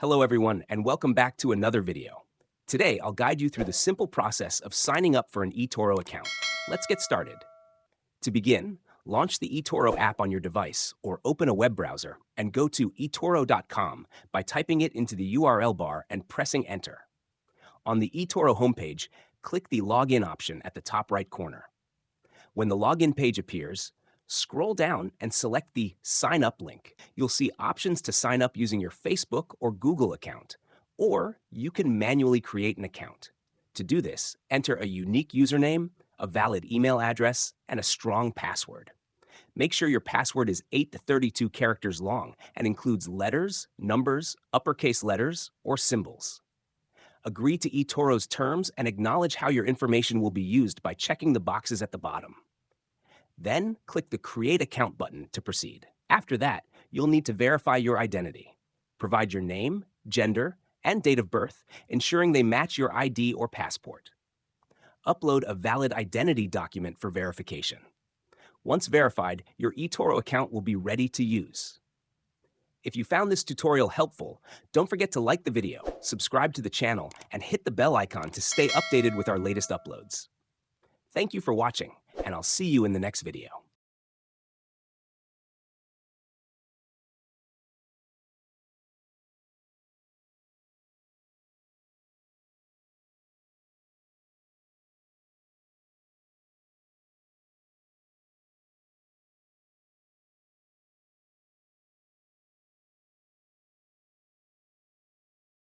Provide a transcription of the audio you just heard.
Hello everyone, and welcome back to another video. Today, I'll guide you through the simple process of signing up for an eToro account. Let's get started. To begin, launch the eToro app on your device or open a web browser and go to eToro.com by typing it into the URL bar and pressing enter. On the eToro homepage, click the Login option at the top right corner. When the login page appears, scroll down and select the Sign Up link. You'll see options to sign up using your Facebook or Google account, or you can manually create an account. To do this, enter a unique username, a valid email address, and a strong password. Make sure your password is 8 to 32 characters long and includes letters, numbers, uppercase letters, or symbols. Agree to eToro's terms and acknowledge how your information will be used by checking the boxes at the bottom. Then click the Create Account button to proceed. After that, you'll need to verify your identity. Provide your name, gender, and date of birth, ensuring they match your ID or passport. Upload a valid identity document for verification. Once verified, your eToro account will be ready to use. If you found this tutorial helpful, don't forget to like the video, subscribe to the channel, and hit the bell icon to stay updated with our latest uploads. Thank you for watching, and I'll see you in the next video.